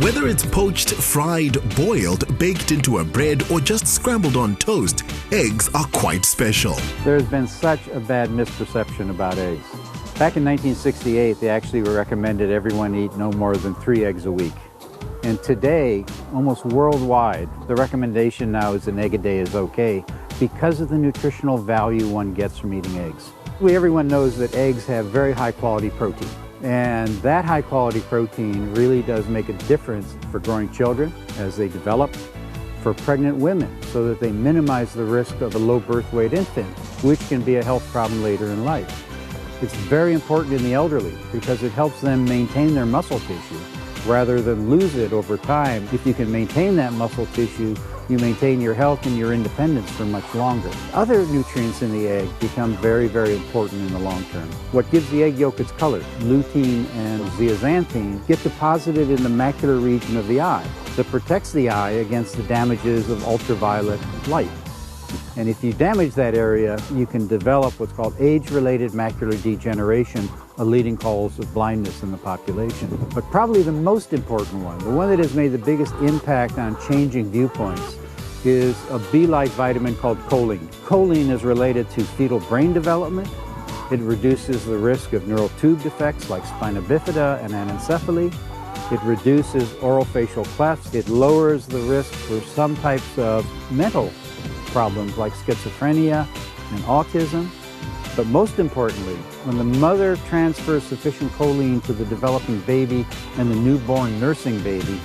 Whether it's poached, fried, boiled, baked into a bread, or just scrambled on toast, eggs are quite special. There's been such a bad misperception about eggs. Back in 1968, they actually recommended everyone eat no more than 3 eggs a week. And today, almost worldwide, the recommendation now is an egg a day is okay because of the nutritional value one gets from eating eggs. Everyone knows that eggs have very high quality protein. And that high quality protein really does make a difference for growing children as they develop, for pregnant women so that they minimize the risk of a low birth weight infant, which can be a health problem later in life. It's very important in the elderly because it helps them maintain their muscle tissue rather than lose it over time. If you can maintain that muscle tissue, you maintain your health and your independence for much longer. Other nutrients in the egg become very, very important in the long term. What gives the egg yolk its color, lutein and zeaxanthin, get deposited in the macular region of the eye that protects the eye against the damages of ultraviolet light. And if you damage that area, you can develop what's called age-related macular degeneration, a leading cause of blindness in the population. But probably the most important one, the one that has made the biggest impact on changing viewpoints, is a bee-like vitamin called choline. Choline is related to fetal brain development. It reduces the risk of neural tube defects like spina bifida and anencephaly. It reduces orofacial clefts. It lowers the risk for some types of mental problems like schizophrenia and autism. But most importantly, when the mother transfers sufficient choline to the developing baby and the newborn nursing baby,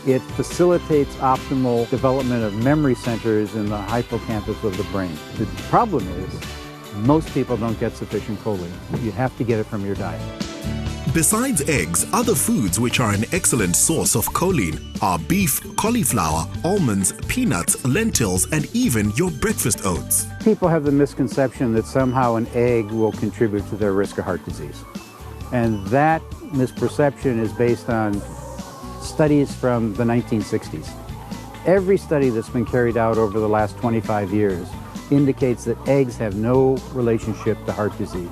it facilitates optimal development of memory centers in the hippocampus of the brain. The problem is, most people don't get sufficient choline. You have to get it from your diet. Besides eggs, other foods which are an excellent source of choline are beef, cauliflower, almonds, peanuts, lentils, and even your breakfast oats. People have the misconception that somehow an egg will contribute to their risk of heart disease. And that misperception is based on studies from the 1960s. Every study that's been carried out over the last 25 years indicates that eggs have no relationship to heart disease.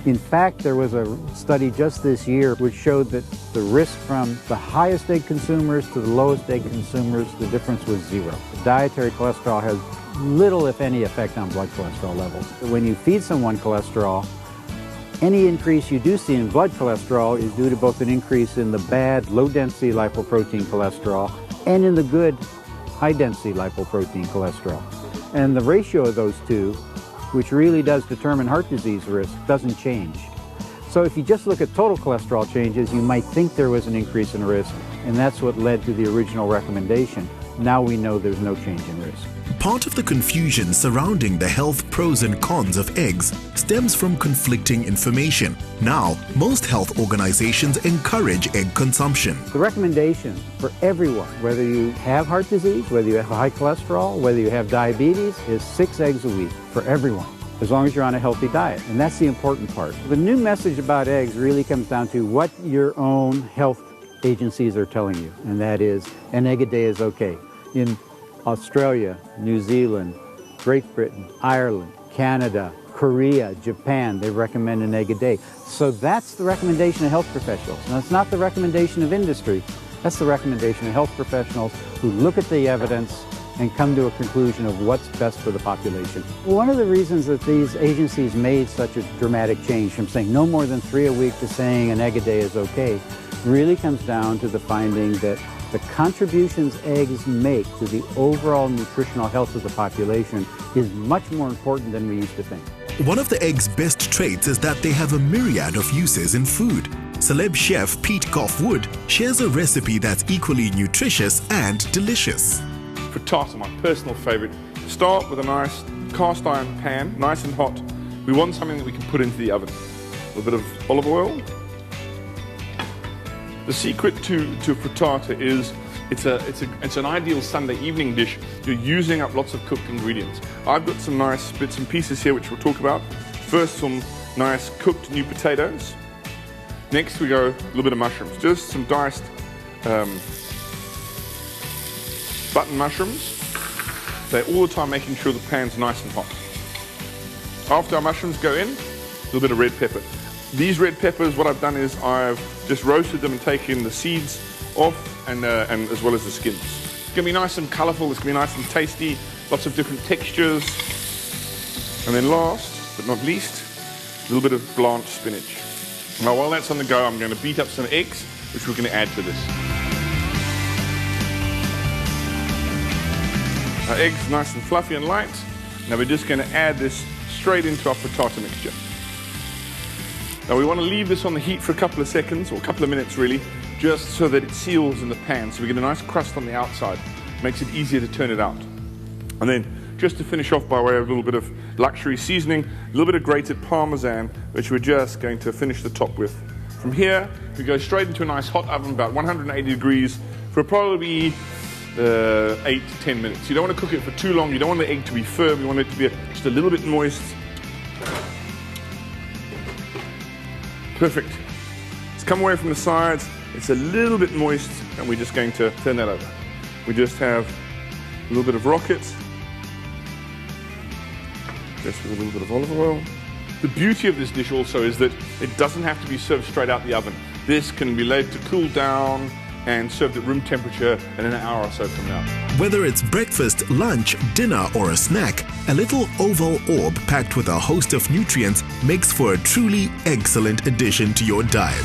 In fact, there was a study just this year which showed that the risk from the highest egg consumers to the lowest egg consumers, the difference was 0. Dietary cholesterol has little, if any, effect on blood cholesterol levels. When you feed someone cholesterol, any increase you do see in blood cholesterol is due to both an increase in the bad, low-density lipoprotein cholesterol and in the good, high-density lipoprotein cholesterol. And the ratio of those two, which really does determine heart disease risk, doesn't change. So if you just look at total cholesterol changes, you might think there was an increase in risk, and that's what led to the original recommendation. Now we know there's no change in risk. Part of the confusion surrounding the health pros and cons of eggs stems from conflicting information. Now, most health organizations encourage egg consumption. The recommendation for everyone, whether you have heart disease, whether you have high cholesterol, whether you have diabetes, is 6 eggs a week for everyone, as long as you're on a healthy diet. And that's the important part. The new message about eggs really comes down to what your own health agencies are telling you, and that is an egg a day is okay. In Australia, New Zealand, Great Britain, Ireland, Canada, Korea, Japan, they recommend an egg a day. So that's the recommendation of health professionals. Now, it's not the recommendation of industry. That's the recommendation of health professionals who look at the evidence and come to a conclusion of what's best for the population. One of the reasons that these agencies made such a dramatic change from saying no more than 3 a week to saying an egg a day is okay really comes down to the finding that the contributions eggs make to the overall nutritional health of the population is much more important than we used to think. One of the egg's best traits is that they have a myriad of uses in food. Celeb chef Pete Goff Wood shares a recipe that's equally nutritious and delicious. Frittata, my personal favorite. Start with a nice cast iron pan, nice and hot. We want something that we can put into the oven. A little bit of olive oil. The secret to frittata is it's an ideal Sunday evening dish. You're using up lots of cooked ingredients. I've got some nice bits and pieces here which we'll talk about. First, some nice cooked new potatoes. Next we go a little bit of mushrooms, just some diced button mushrooms. They're all the time making sure the pan's nice and hot. After our mushrooms go in, a little bit of red pepper. These red peppers, what I've done is I've just roasted them and taken the seeds off, and as well as the skins. It's going to be nice and colourful, it's going to be nice and tasty, lots of different textures. And then last but not least, a little bit of blanched spinach. Now while that's on the go, I'm going to beat up some eggs, which we're going to add to this. Our eggs nice and fluffy and light. Now we're just going to add this straight into our frittata mixture. Now we want to leave this on the heat for a couple of seconds, or a couple of minutes really, just so that it seals in the pan, so we get a nice crust on the outside. Makes it easier to turn it out. And then, just to finish off by way of a little bit of luxury seasoning, a little bit of grated Parmesan, which we're just going to finish the top with. From here, we go straight into a nice hot oven, about 180 degrees, for probably 8 to 10 minutes. You don't want to cook it for too long, you don't want the egg to be firm, you want it to be just a little bit moist. Perfect. It's come away from the sides, it's a little bit moist, and we're just going to turn that over. We just have a little bit of rocket, just with a little bit of olive oil. The beauty of this dish also is that it doesn't have to be served straight out the oven. This can be left to cool down and served at room temperature in an hour or so from now. Whether it's breakfast, lunch, dinner, or a snack, a little oval orb packed with a host of nutrients makes for a truly excellent addition to your diet.